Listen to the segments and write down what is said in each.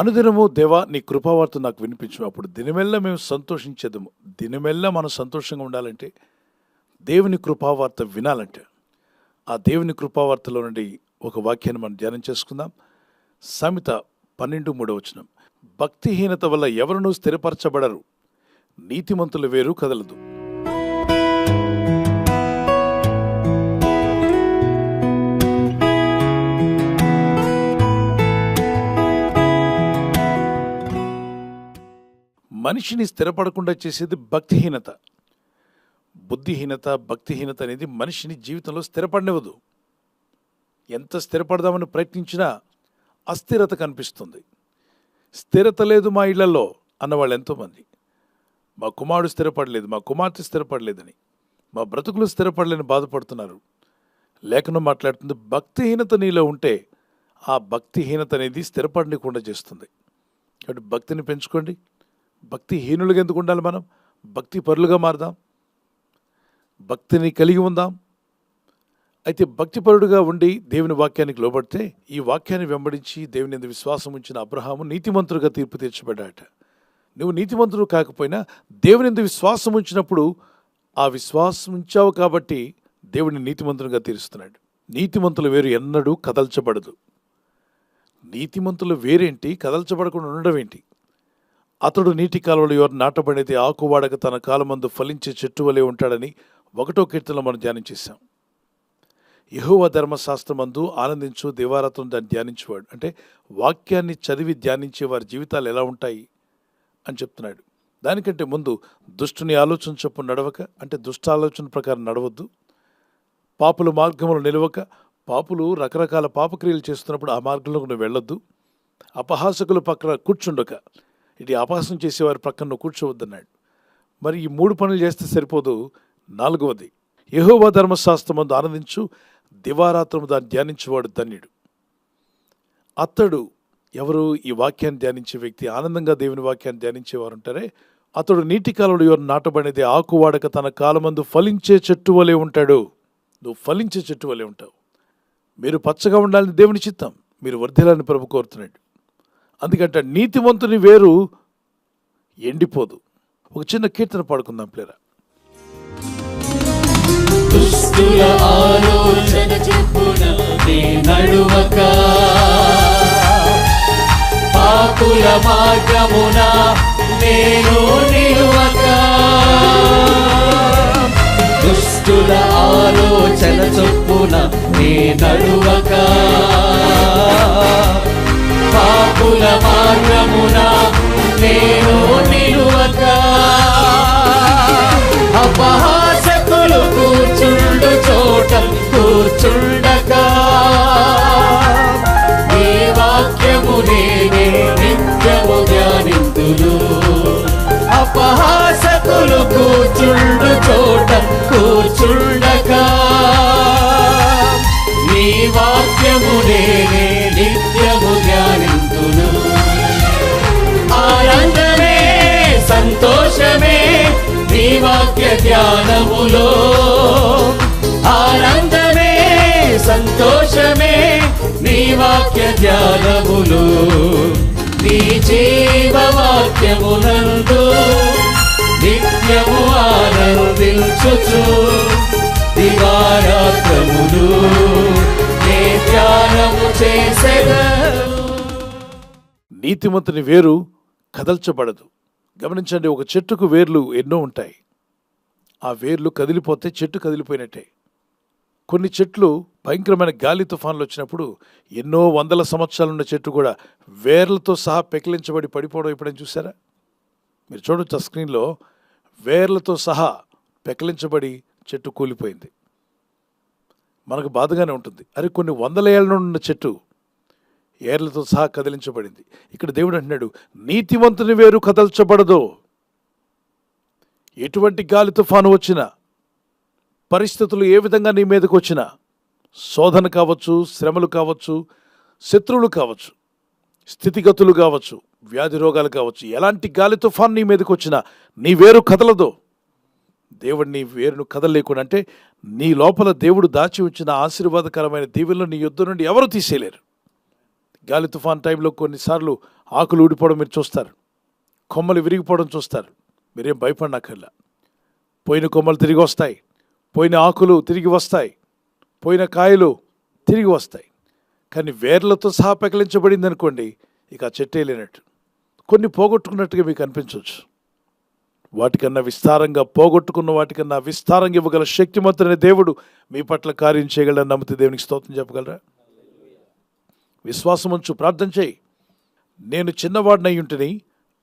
అనుదినము దేవా నీ కృపావార్త నాకు వినిపించు, అప్పుడు దినమెల్లా మేము సంతోషించేదము. దినమెల్లా మనం సంతోషంగా ఉండాలంటే, దేవుని కృపావార్త వినాలంటే, ఆ దేవుని కృపావార్తలో నుండి ఒక వాక్యాన్ని మనం ధ్యానం చేసుకుందాం. సామెత 12:3 భక్తిహీనత వల్ల ఎవరునూ స్థిరపరచబడరు, నీతిమంతుల వేరు కదలదు. మనిషిని స్థిరపడకుండా చేసేది భక్తిహీనత. బుద్ధిహీనత, భక్తిహీనత అనేది మనిషిని జీవితంలో స్థిరపడనివ్వదు. ఎంత స్థిరపడదామని ప్రయత్నించినా అస్థిరత కనిపిస్తుంది. స్థిరత లేదు మా ఇళ్లలో అన్నవాళ్ళు ఎంతోమంది. మా కుమారుడు స్థిరపడలేదు, మా కుమార్తె స్థిరపడలేదని, మా బ్రతుకులు స్థిరపడలేని బాధపడుతున్నారు. లేఖనం మాట్లాడుతుంది, భక్తిహీనత నీలో ఉంటే ఆ భక్తిహీనత అనేది స్థిరపడనికుండా చేస్తుంది. కాబట్టి భక్తిని పెంచుకోండి. భక్తిహీనులుగా ఎందుకు ఉండాలి? మనం భక్తి పరులుగా మారదాం, భక్తిని కలిగి ఉందాం. అయితే భక్తిపరుడుగా ఉండి దేవుని వాక్యానికి లోబడితే, ఈ వాక్యాన్ని వెంబడించి దేవుని యందు విశ్వాసం ఉంచిన అబ్రహాము నీతిమంతుడుగా తీర్పు తీర్చబడ్డాట. నువ్వు నీతిమంతుడు కాకపోయినా దేవుని యందు విశ్వాసం ఉంచినప్పుడు, ఆ విశ్వాసం ఉంచావు కాబట్టి దేవుడిని నీతిమంతునిగా తీరుస్తున్నాడు. నీతిమంతుల వేరు ఎన్నడూ కదల్చబడదు. నీతిమంతుల వేరేంటి, కదల్చబడకుండా ఉండడం ఏంటి? అతడు నీటి కాలువలో ఎవరు నాటబడితే ఆకువాడక తన కాలమందు ఫలించే చెట్టు వలె ఉంటాడని 1వ కీర్తనలో మనం ధ్యానం చేశాం. యెహోవా ధర్మశాస్త్రమందు ఆనందించు, దివారాత్రం దాన్ని ధ్యానించేవాడు. అంటే వాక్యాన్ని చదివి ధ్యానించే వారి జీవితాలు ఎలా ఉంటాయి అని చెప్తున్నాడు. దానికంటే ముందు దుష్టుని ఆలోచన చొప్పున నడవక, అంటే దుష్ట ఆలోచన ప్రకారం నడవద్దు. పాపుల మార్గములు నిలవక, పాపులు రకరకాల పాపక్రియలు చేస్తున్నప్పుడు ఆ మార్గంలో నువ్వు వెళ్ళొద్దు. అపహాసకుల పక్కన కూర్చుండక, ఇది అపహాసం చేసేవారి పక్కన నువ్వు కూర్చోవద్దన్నాడు. మరి ఈ 3 పనులు చేస్తే సరిపోదు. 4వది, యెహోవా ధర్మశాస్త్రమందు ఆనందించు, దివారాత్రము దాన్ని ధ్యానించేవాడు ధన్యుడు. అతడు ఎవరు? ఈ వాక్యాన్ని ధ్యానించే వ్యక్తి. ఆనందంగా దేవుని వాక్యాన్ని ధ్యానించేవారు ఉంటారే, అతడు నీటి కాలంలో ఎవరు నాటబడినది ఆకువాడక తన కాలమందు ఫలించే చెట్టు వలె ఉంటాడు. నువ్వు ఫలించే చెట్టు వలె ఉంటావు. మీరు పచ్చగా ఉండాలని దేవుని చిత్తం, మీరు వర్ధిల్లాలని ప్రభు కోరుతున్నాడు. అందుకంటే నీతిమంతుని వేరు ఎండిపోదు. ఒక చిన్న కీర్తన పాడుకుందాం ప్లేరా. దుష్టుల ఆలోచన చెప్పున నీ నడువక, పాపుల మార్గమున నేను నిలువక. దుష్టుల ఆలోచన చొప్పున నీ నడువక, పాపుల మార్గమున నేను నిలువక. అపహాసకులు కూర్చుండు చోట కూర్చుండక, నీ వాక్యము నేనే నిత్యము ధ్యానింతును. అపహాసకులు కూర్చుండు చోట కూర్చుండక, నీ వాక్యము నేనే నిత్యము ధ్యానింతును. ఆనందమే సంతోషమే నీ వాక్య ధ్యానములో, ఆనందమే సంతోషమే నీ వాక్య ధ్యానములో. నీ జీవవాక్యమునందు నిత్యము ఆనందించుచు, దివారాత్రములు నే ధ్యానము చేసెదను. నీతిమంతుని వేరు కదల్చబడదు. గమనించండి, ఒక చెట్టుకు వేర్లు ఎన్నో ఉంటాయి. ఆ వేర్లు కదిలిపోతే చెట్టు కదిలిపోయినట్టే. కొన్ని చెట్లు భయంకరమైన గాలి తుఫాన్లు వచ్చినప్పుడు ఎన్నో వందల సంవత్సరాలున్న చెట్టు కూడా వేర్లతో సహా పెకిలించబడి పడిపోవడం ఎప్పుడైనా చూసారా? మీరు చూడొచ్చు ఆ స్క్రీన్లో, వేర్లతో సహా పెకిలించబడి చెట్టు కూలిపోయింది. మనకు బాధగానే ఉంటుంది. అరే, కొన్ని వందల ఏళ్ళ నుండి ఉన్న చెట్టు ఏర్లతో సహా కదిలించబడింది. ఇక్కడ దేవుడు అంటున్నాడు, నీతివంతుని వేరు కదల్చబడదు. ఎటువంటి గాలి తుఫాను వచ్చినా, పరిస్థితులు ఏ విధంగా నీ మీదకి వచ్చినా, శోధన కావచ్చు, శ్రమలు కావచ్చు, శత్రువులు కావచ్చు, స్థితిగతులు కావచ్చు, వ్యాధి రోగాలు కావచ్చు, ఎలాంటి గాలి తుఫాను నీ మీదకి వచ్చినా నీ వేరు కదలదు. దేవుడు నీ వేరును కదలలేకుండా, అంటే నీ లోపల దేవుడు దాచి ఉంచిన ఆశీర్వాదకరమైన దీవెనలు నీ యొద్ద నుండి ఎవరు తీసేయలేరు. గాలి తుఫాన్ టైంలో కొన్నిసార్లు ఆకులు ఊడిపోవడం మీరు చూస్తారు, కొమ్మలు విరిగిపోవడం చూస్తారు. మీరేం భయపడనక్కర్లా. పోయిన కొమ్మలు తిరిగి వస్తాయి, పోయిన ఆకులు తిరిగి వస్తాయి, పోయిన కాయలు తిరిగి వస్తాయి. కానీ వేర్లతో సహా పెకలించబడింది అనుకోండి, ఇక ఆ చెట్టే లేనట్టు. కొన్ని పోగొట్టుకున్నట్టుగా మీకు అనిపించవచ్చు. వాటికన్నా విస్తారంగా, పోగొట్టుకున్న వాటికన్నా విస్తారంగా ఇవ్వగల శక్తిమంతుడైన దేవుడు మీ పట్ల కార్యం చేయగలరని నమ్మితే దేవునికి స్తోత్రం చెప్పగలరా? విశ్వాసం ఉంచు, ప్రార్థన చేయి. నేను చిన్నవాడినై ఉంటిని,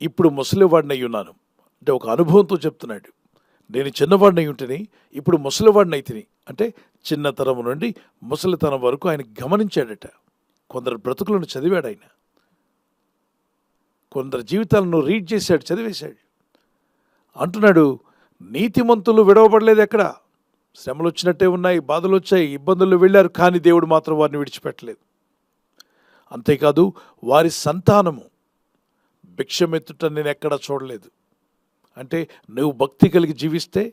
ఇప్పుడు ముసలివాడినై ఉన్నాను. అంటే ఒక అనుభవంతో చెప్తున్నాడు. నేను చిన్నవాడినై ఉంటిని, ఇప్పుడు ముసలివాడినై తిని. అంటే చిన్నతరం నుండి ముసలితనం వరకు ఆయన గమనించాడట. కొందరు బ్రతుకులను చదివాడు ఆయన, కొందరు జీవితాలను రీడ్ చేశాడు, చదివేశాడు. అంటున్నాడు, నీతిమంతులు విడవబడలేదు. ఎక్కడ శ్రమలు వచ్చినట్టే ఉన్నాయి, బాధలు వచ్చాయి, ఇబ్బందులు వెళ్ళారు, కానీ దేవుడు మాత్రం వారిని విడిచిపెట్టలేదు. అంతేకాదు వారి సంతానము భిక్షమెత్తుట నేను ఎక్కడా చూడలేదు. అంటే నువ్వు భక్తి కలిగి జీవిస్తే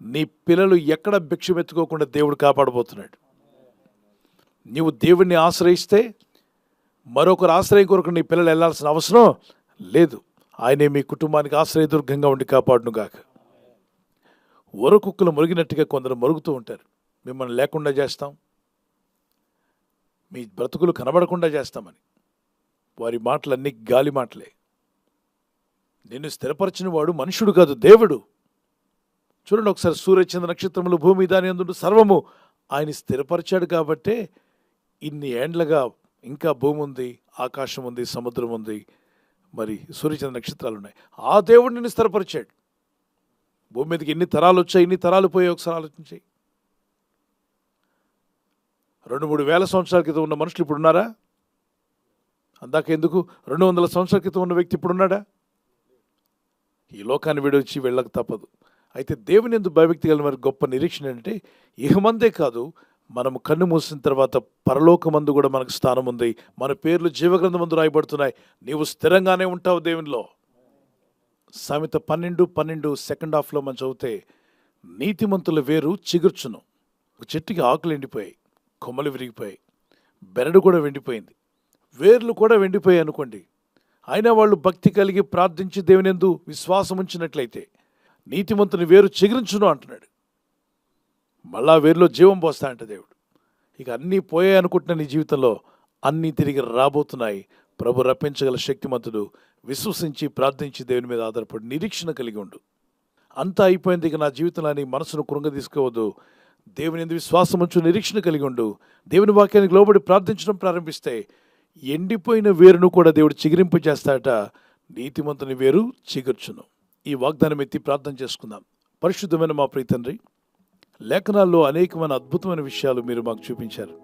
నీ పిల్లలు ఎక్కడ భిక్షమెత్తుకోకుండా దేవుడు కాపాడబోతున్నాడు. నీవు దేవుణ్ణి ఆశ్రయిస్తే మరొకరు ఆశ్రయం కొరకు నీ పిల్లలు వెళ్ళాల్సిన అవసరం లేదు. ఆయనే మీ కుటుంబానికి ఆశ్రయదుర్గంగా ఉండి కాపాడునుగాక. ఊరకుక్కలు మురిగినట్టుగా కొందరు మరుగుతూ ఉంటారు. మిమ్మల్ని లేకుండా చేస్తాం, మీ బ్రతుకులు కనబడకుండా చేస్తామని. వారి మాటలన్నీ గాలి మాటలే. నిన్ను స్థిరపరిచిన వాడు మనుషుడు కాదు, దేవుడు. చూడండి ఒకసారి, సూర్యచంద్ర నక్షత్రములు, భూమి దాని యందు సర్వము ఆయన స్థిరపరిచాడు. కాబట్టే ఇన్ని ఏండ్లగా ఇంకా భూమి ఉంది, ఆకాశం ఉంది, సముద్రం ఉంది, మరి సూర్యచంద్ర నక్షత్రాలు ఉన్నాయి. ఆ దేవుడు నిన్ను స్థిరపరిచాడు. భూమి మీదకి ఎన్ని తరాలు వచ్చాయి, ఎన్ని తరాలు పోయాయి ఒకసారి ఆలోచించాయి. 2-3 వేల సంవత్సరాల క్రితం ఉన్న మనుషులు ఇప్పుడు ఉన్నారా? అందాక ఎందుకు 200 సంవత్సరాల క్రితం ఉన్న వ్యక్తి ఇప్పుడు ఉన్నాడా? ఈ లోకాన్ని విడొచ్చి వెళ్ళక తప్పదు. అయితే దేవుని యందు భయభక్తి కలిగిన వారి గొప్ప నిరీక్షణ అంటే, ఇహమందే కాదు, మనము కన్ను మూసిన తర్వాత పరలోకమందు కూడా మనకు స్థానం ఉంది. మన పేర్లు జీవగ్రంథమందు రాయబడుతున్నాయి. నీవు స్థిరంగానే ఉంటావు దేవునిలో. సామెత 12:12 సెకండ్ హాఫ్లో మనం చదివితే, నీతిమంతుల వేరు చిగుర్చును. ఒక చెట్టుకి ఆకులు ఎండిపోయాయి, కొమ్మలు విరిగిపోయాయి, బెరడు కూడా వెండిపోయింది, వేర్లు కూడా వెండిపోయాయి అనుకోండి. అయినా వాళ్ళు భక్తి కలిగి ప్రార్థించి దేవుని యందు విశ్వాసం ఉంచినట్లయితే నీతిమంతుని వేరు చిగురించును అంటున్నాడు. మళ్ళా వేరులో జీవం పోస్తాయంట దేవుడు. ఇక అన్నీ పోయాయి అనుకుంటున్న నీ జీవితంలో అన్నీ తిరిగి రాబోతున్నాయి. ప్రభు రప్పించగల శక్తిమంతుడు. విశ్వసించి ప్రార్థించి దేవుని మీద ఆధారపడి నిరీక్షణ కలిగి ఉండు. అంతా అయిపోయింది, ఇక నా జీవితంలో నీ మనసును కృంగ తీసుకోవద్దు. దేవుని యందు విశ్వాసం ఉంచు, నిరీక్షణ కలిగి ఉండు. దేవుని వాక్యానికి లోబడి ప్రార్థించడం ప్రారంభిస్తే ఎండిపోయిన వేరును కూడా దేవుడు చిగురింపు చేస్తాడట. నీతిమంతుని వేరు చిగుర్చును. ఈ వాగ్దానం ఎత్తి ప్రార్థన చేసుకుందాం. పరిశుద్ధమైన మా ప్రియ తండ్రి, లేఖనాల్లో అనేకమైన అద్భుతమైన విషయాలు మీరు మాకు చూపించారు.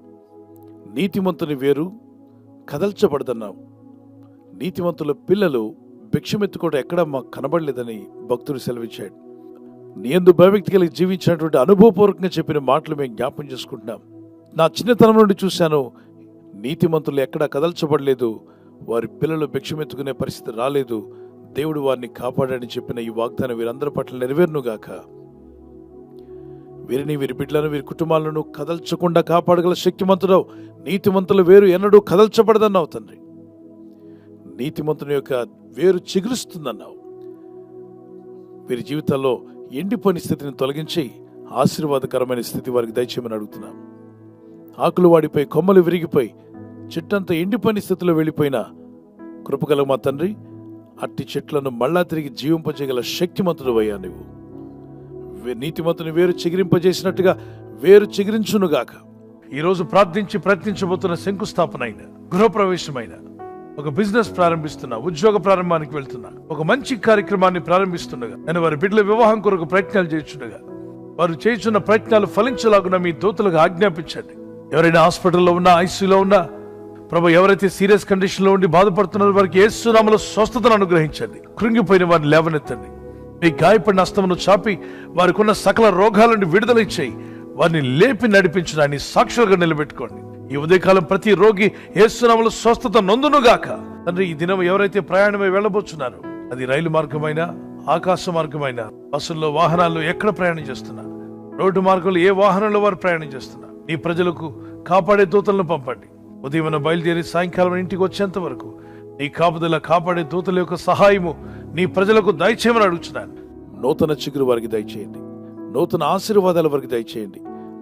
నీతిమంతుని వేరు కదల్చబడదన్నావు. నీతిమంతుల పిల్లలు భిక్షమెత్తుకోవడం ఎక్కడా మాకు కనబడలేదని భక్తుడు సెలవిచ్చాడు. నీ యందు భయభక్తి కలిగి జీవించినటువంటి అనుభవపూర్వకంగా చెప్పిన మాటలు మేము జ్ఞాపం చేసుకుంటున్నాం. నా చిన్నతనం నుండి చూశాను, నీతిమంతులు ఎక్కడా కదల్చబడలేదు, వారి పిల్లలు భిక్షమెత్తుకునే పరిస్థితి రాలేదు. దేవుడు వారిని కాపాడని చెప్పిన ఈ వాగ్దానం వీరందరి పట్ల నెరవేరునుగాక. వీరిని, వీరి బిడ్డలను, వీరి కుటుంబాలను కదల్చకుండా కాపాడగల శక్తిమంతుడవు. నీతిమంతుల వేరు ఎన్నడూ కదల్చబడదన్నావు తండ్రి. నీతిమంతుని యొక్క వేరు చిగురుస్తుందన్నావు. వీరి జీవితాల్లో ఎండిపోయిన స్థితిని తొలగించి ఆశీర్వాదకరమైన స్థితి వారికి దయచేయమని అడుగుతున్నాం. ఆకులు వాడిపోయి, కొమ్మలు విరిగిపోయి, చెట్టంతా ఎండిపోయిన స్థితిలో వెళ్ళిపోయిన కృపగల మా తండ్రి, అట్టి చెట్లను మళ్ళా తిరిగి జీవింపజేయగల శక్తిమంతుడు అయ్యా నువ్వు. నీతిమంతుని వేరు చిగిరింపజేసినట్టుగా వేరు చిగిరించునుగాక. ఈరోజు ప్రార్థించి ప్రయత్నించబోతున్న శంకుస్థాపన అయిన, గృహప్రవేశమైన, ఒక బిజినెస్ ప్రారంభిస్తున్నా, ఉద్యోగ ప్రారంభానికి వెళ్తున్నా, ఒక మంచి కార్యక్రమాన్ని ప్రారంభిస్తుండగా, నేను వారి బిడ్డల వివాహం కొరకు ప్రయత్నాలు చేస్తుండగా, వారు చేస్తున్న ప్రయత్నాలు ఫలించలాగున మీ దూతలకు ఆజ్ఞాపించండి. ఎవరైనా హాస్పిటల్లో ఉన్నా, ఐసీయూలో ఉన్నా, ప్రభు ఎవరైతే సీరియస్ కండిషన్లో ఉండి బాధపడుతున్నారో వారికి యేసు నామములో స్వస్థతను అనుగ్రహించండి. కృంగిపోయిన వారిని లేవనెత్తండి. మీ గాయపడిన హస్తమును చాపి వారికి ఉన్న సకల రోగాల నుండి విడుదల ఇచ్చేయి. వారిని లేపి నడిపించడాన్ని సాక్షులుగా నిలబెట్టుకోండి. ఈ ఉదయకాలం ప్రతి రోగి యేసు నామములో స్వస్థత నొందునుగాక. తండ్రి, ఈ దినం ఎవరైతే ప్రయాణమై వెళ్ళబోతున్నారో, అది రైలు మార్గమైనా, ఆకాశ మార్గమైనా, బస్సుల్లో, వాహనాల్లో ఎక్కడ ప్రయాణం చేస్తున్నా, రోడ్డు మార్గంలో ఏ వాహనంలో వారు ప్రయాణం చేస్తున్నా, ఈ ప్రజలకు కాపాడే దూతలను పంపండి. ఉదయం బయలుదేరి సాయంకాలం ఇంటికి వచ్చేంత వరకు నీ కాపుదల కాపాడే దూతల యొక్క సహాయము నీ ప్రజలకు దయచేయమని అడుగుతున్నాను. నూతన చిగురు వారికి దయచేయండి, నూతన ఆశీర్వాదాల వారికి దయచేయండి,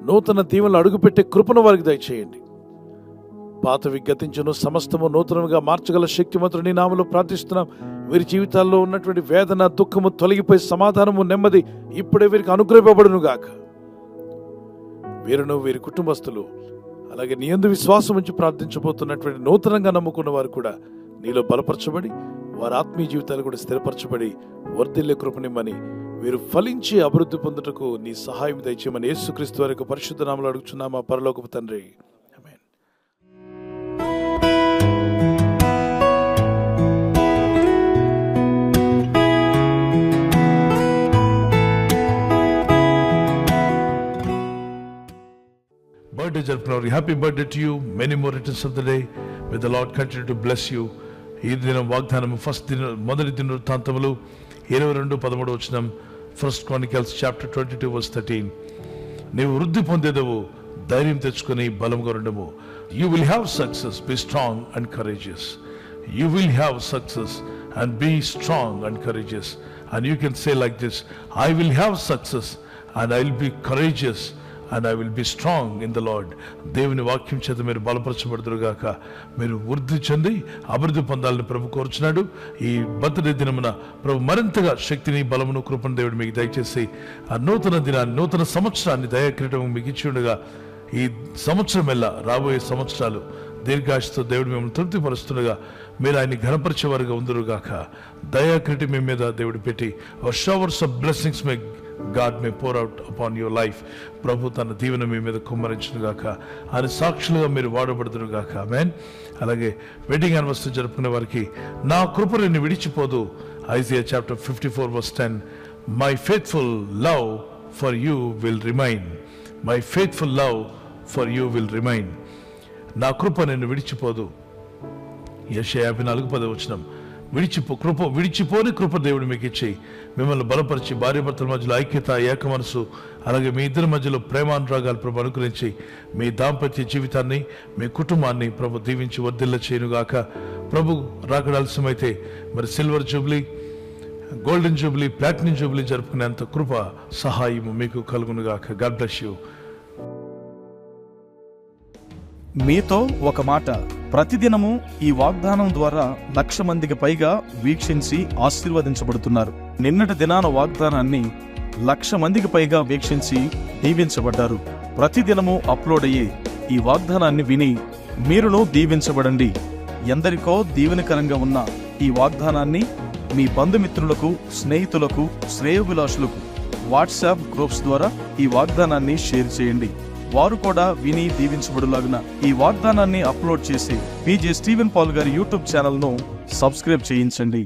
నూతన దీవెనలు అడుగుపెట్టే కృపను వారికి దయచేయండి. పాతవి గతించును, సమస్తము నూతనంగా మార్చగల శక్తిమంతుడు నీ నామములో ప్రార్థిస్తున్నాం. వీరి జీవితాల్లో ఉన్నటువంటి వేదన, దుఃఖము తొలగిపోయి సమాధానము, నెమ్మది ఇప్పుడే వీరికి అనుగ్రహింపబడును గాక. వీరును, వీరి కుటుంబస్తులు, అలాగే నీ యందు విశ్వాసం ఉంచి ప్రార్థించబోతున్నటువంటి నూతనంగా నమ్ముకున్న వారు కూడా నీలో బలపరచబడి వారి ఆత్మీయ జీవితాలు కూడా స్థిరపరచబడి వర్ధిల్లే కృపనిమ్మని, వీరు ఫలించి అభివృద్ధి పొందుటకు నీ సహాయం దయచేయమని యేసుక్రీస్తు వారి యొక్క పరిశుద్ధ నామములో అడుగుచున్నామా పరలోకపు తండ్రి. ఆమేన్. Birthday జరుపుకున్నారు. Happy birthday to you. Many more returns of the day. May the lord continue to bless you. ఈ దినం వాగ్దానము మొదటి దినవృత్తాంతములు 22:13 ఫస్ట్ క్రానికల్స్ చాప్టర్ 22:13. నీవు వృద్ధి పొందేదవు, ధైర్యం తెచ్చుకొని బలంగా ఉండము. You will have success, be strong and courageous. You will have success and be strong and courageous. And you can say like this, I will have success and I will be courageous and I will be strong in the Lord. దేవుని వాక్యం చేత మీరు బలపరచబడుదురుగాక. మీరు వృద్ధి చెంది అభివృద్ధి పొందాలని ప్రభు కోరుచున్నాడు. ఈ బర్త్డే దినమున ప్రభు మరింతగా శక్తిని, బలమును, కృపను దేవుడు మీకు దయచేసి ఆ నూతన దినాన్ని, నూతన సంవత్సరాన్ని దయాకిరీటం మీకు ఇచ్చి ఉండగా ఈ సంవత్సరం ఎల్లా రాబోయే సంవత్సరాలు దీర్ఘాయుష్తో దేవుడు మిమ్మల్ని తృప్తిపరుస్తుండగా మీరు ఆయన్ని ఘనపరిచేవారుగా ఉందరుగాక. దయాకిరీటం మీ మీద దేవుడు పెట్టి showers of blessings May God may pour out upon your life. ప్రభు తన దీవెన మీ మీద కుమ్మరించునుగాక. ఆయన సాక్షులుగా మీరు వాడబడుదురుగాక. ఆమేన్. అలాగే వెడ్డింగ్ యానివర్సరీ జరుపుకునే వారికి నా కృప నిన్ను విడిచిపోదు. Isaiah chapter 54:10. My faithful love for you will remain. My faithful love for you will remain. నా కృప నిన్ను విడిచిపోదు. యెషయా 54:10. విడిచిపోని కృప దేవుడు మీకు ఇచ్చి మిమ్మల్ని బలపరిచి భార్యాభర్తల మధ్యలో ఐక్యత, ఏక మనసు, అలాగే మీ ఇద్దరి మధ్యలో ప్రేమానురాగాలు ప్రభు అనుగ్రహించి మీ దాంపత్య జీవితాన్ని, మీ కుటుంబాన్ని ప్రభు దీవించి వర్ధిల్ల చేయనుగాక. ప్రభు రాకడాల్సిమైతే మరి silver jubilee, golden jubilee, platinum jubilee జరుపుకునేంత కృప, సహాయము మీకు కలుగునుగాక. God bless you. మీతో ఒక మాట. ప్రతిదినము ఈ వాగ్దానం ద్వారా 1,00,000 మందికి పైగా వీక్షించి ఆశీర్వదించబడుతున్నారు. నిన్నటి దినాన వాగ్దానాన్ని 1,00,000 మందికి పైగా వీక్షించి దీవించబడ్డారు. ప్రతిదినము అప్లోడ్ అయ్యే ఈ వాగ్దానాన్ని విని మీరును దీవించబడండి. ఎందరికో దీవెనకరంగా ఉన్న ఈ వాగ్దానాన్ని మీ బంధుమిత్రులకు, స్నేహితులకు, శ్రేయోభిలాషులకు వాట్సాప్ గ్రూప్స్ ద్వారా ఈ వాగ్దానాన్ని షేర్ చేయండి. వారు కూడా విని దీవించబడులాగున ఈ వాగ్దానాన్ని అప్లోడ్ చేసి PJ స్టీవెన్ పాల్ గారి యూట్యూబ్ ఛానల్ను సబ్స్క్రైబ్ చేయించండి.